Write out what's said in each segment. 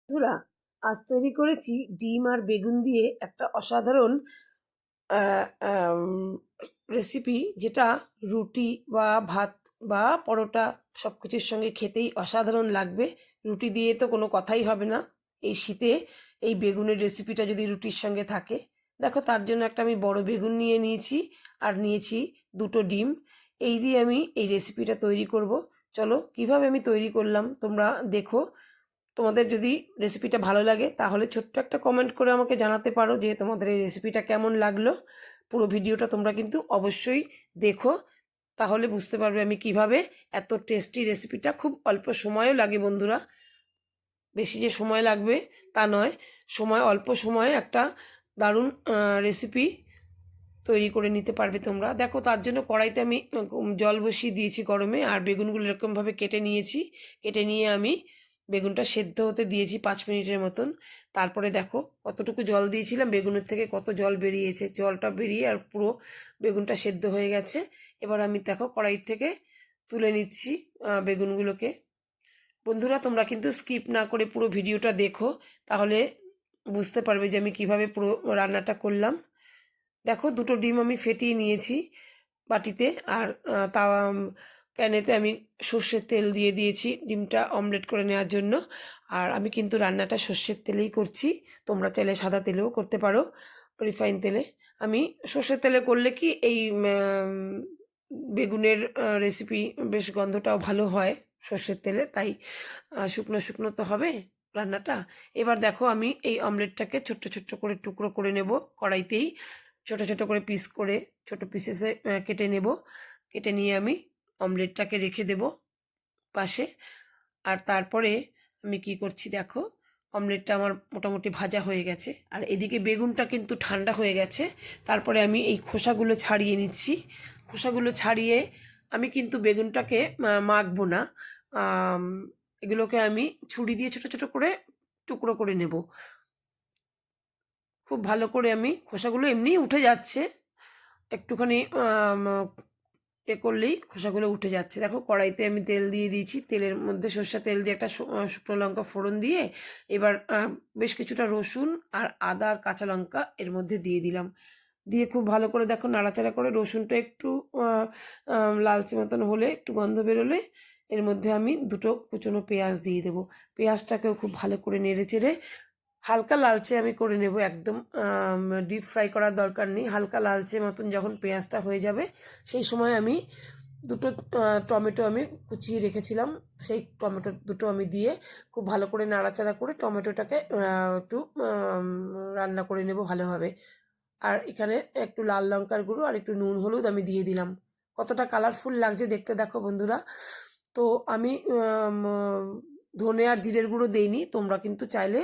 বন্ধুরা, আজ তৈরি করেছি ডিম আর বেগুন দিয়ে একটা অসাধারণ রেসিপি, যেটা রুটি বা ভাত বা পরোটা সব কিছুর সঙ্গে খেতেই অসাধারণ লাগবে। রুটি দিয়ে তো কোনো কথাই হবে না এই শীতে। এই বেগুনের রেসিপিটা যদি রুটির সঙ্গে থাকে, দেখো তার জন্য একটা আমি বড় বেগুন নিয়ে নিয়েছি আর নিয়েছি দুটো ডিম। এই দিয়ে আমি এই রেসিপিটা তৈরি করব। চলো কিভাবে আমি তৈরি করলাম তোমরা দেখো। তোমাদের যদি রেসিপিটা ভালো লাগে তাহলে ছোট্ট একটা কমেন্ট করে আমাকে জানাতে পারো যে তোমাদের এই রেসিপিটা কেমন লাগলো। পুরো ভিডিওটা তোমরা কিন্তু অবশ্যই দেখো, তাহলে বুঝতে পারবে আমি কিভাবে এত টেস্টি রেসিপিটা, খুব অল্প সময়ও লাগে বন্ধুরা, বেশি যে সময় লাগবে তা নয়, অল্প সময়ে একটা দারুণ রেসিপি তৈরি করে নিতে পারবে তোমরা। দেখো তার জন্য কড়াইতে আমি জল বসিয়ে দিয়েছি গরমে, আর বেগুনগুলো এরকমভাবে কেটে নিয়েছি। কেটে নিয়ে আমি বেগুনটা সেদ্ধ হতে দিয়েছি 5 মিনিটের মতন। তারপরে দেখো কতটুকু জল দিয়েছিলাম, বেগুনের থেকে কত জল বেরিয়েছে, জলটা বেরিয়ে আর পুরো বেগুনটা সেদ্ধ হয়ে গেছে। এবার আমি দেখো কড়াই থেকে তুলে নিচ্ছি বেগুনগুলোকে। বন্ধুরা তোমরা কিন্তু স্কিপ না করে পুরো ভিডিওটা দেখো, তাহলে বুঝতে পারবে যে আমি কিভাবে পুরো রান্নাটা করলাম। দেখো দুটো ডিম আমি ফেটিয়ে নিয়েছি বাটিতে, আর তাওয়া প্যানেতে আমি সর্ষের তেল দিয়ে দিয়েছি ডিমটা অমলেট করে নেওয়ার জন্য। আর আমি কিন্তু রান্নাটা সর্ষের তেলেই করছি, তোমরা চাইলে সাদা তেলেও করতে পারো, রিফাইন তেলে। আমি সর্ষের তেলে করলে কি এই বেগুনের রেসিপি বেশ গন্ধটাও ভালো হয় সর্ষের তেলে, তাই শুকনো শুকনো তো হবে রান্নাটা। এবার দেখো আমি এই অমলেটটাকে ছোট্ট ছোট্ট করে টুকরো করে নেব কড়াইতেই, ছোট ছোট করে পিস করে ছোট পিসেসে কেটে নেব। কেটে নিয়ে আমি অমলেটটাকে রেখে দেব পাশে। আর তারপরে আমি কি করছি দেখো, অমলেটটা আমার মোটামুটি ভাজা হয়ে গেছে, আর এদিকে বেগুনটা কিন্তু ঠান্ডা হয়ে গেছে। তারপরে আমি এই খোসাগুলো ছাড়িয়ে নিচ্ছি। খোসাগুলো ছাড়িয়ে আমি কিন্তু বেগুনটাকে মাখবো না, আম, এগুলোকে আমি ছুরি দিয়ে ছোট ছোট করে টুকরো করে নেব। খুব ভালো করে আমি, খোসাগুলো এমনিই উঠে যাচ্ছে, একটুখানি করলেই খোসাগুলো উঠে যাচ্ছে। দেখো কড়াইতে আমি তেল দিয়ে দিয়েছি, তেলের মধ্যে সর্ষের তেল দিয়ে একটা শুকনো লঙ্কা ফোড়ন দিয়ে এবার বেশ কিছুটা রসুন আর আদা আর কাঁচা লঙ্কা এর মধ্যে দিয়ে দিলাম। দিয়ে খুব ভালো করে দেখো নাড়াচাড়া করে রসুনটা একটু লালচে মতন হলে, একটু গন্ধ বেরোলে এর মধ্যে আমি দুটো কুচনো পেঁয়াজ দিয়ে দেবো। পেঁয়াজটাকেও খুব ভালো করে নেড়ে চেড়ে হালকা লালচে আমি করে নেব, একদম ডিপ ফ্রাই করার দরকার নেই। হালকা লালচে মতন যখন পেঁয়াজটা হয়ে যাবে, সেই সময় আমি দুটো টমেটো আমি কুচিয়ে রেখেছিলাম, সেই টমেটো দুটো আমি দিয়ে খুব ভালো করে নাড়াচাড়া করে টমেটোটাকে একটু রান্না করে নেব ভালোভাবে। আর এখানে একটু লাল লঙ্কার গুঁড়ো আর একটু নুন হলুদ আমি দিয়ে দিলাম। কতটা কালারফুল লাগছে দেখতে দেখো বন্ধুরা। তো আমি ধনে আর জিরের গুঁড়ো দেইনি, তোমরা কিন্তু চাইলে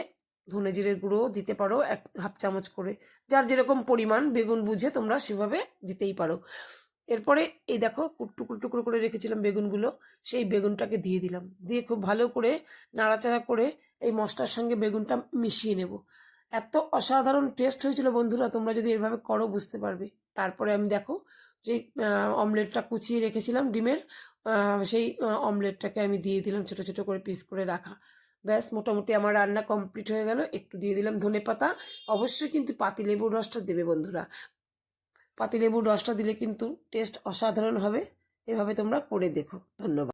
ধনে জিরের গুঁড়ো দিতে পারো 1/2 চামচ করে, যার যেরকম পরিমাণ বেগুন বুঝে তোমরা সেভাবে দিতেই পারো। এরপরে এই দেখো টুকরো টুকরো করে রেখেছিলাম বেগুনগুলো, সেই বেগুনটাকে দিয়ে দিলাম, দিয়ে খুব ভালো করে নাড়াচাড়া করে এই মশলার সঙ্গে বেগুনটা মিশিয়ে নেব। এত অসাধারণ টেস্ট হয়েছিল বন্ধুরা, তোমরা যদি এভাবে করো বুঝতে পারবে। তারপরে আমি দেখো যে অমলেটটা কুচিয়ে রেখেছিলাম ডিমের, সেই অমলেটটাকে আমি দিয়ে দিলাম ছোট ছোট করে পিস করে রাখা। ব্যাস মোটামুটি আমার রান্না কমপ্লিট হয়ে গেল। একটু দিয়ে দিলাম ধনেপাতা, অবশ্যই কিন্তু পাতিলেবুর রসটা দেবে বন্ধুরা, পাতিলেবুর রসটা দিলে কিন্তু টেস্ট অসাধারণ হবে। এভাবে তোমরা করে দেখো। ধন্যবাদ।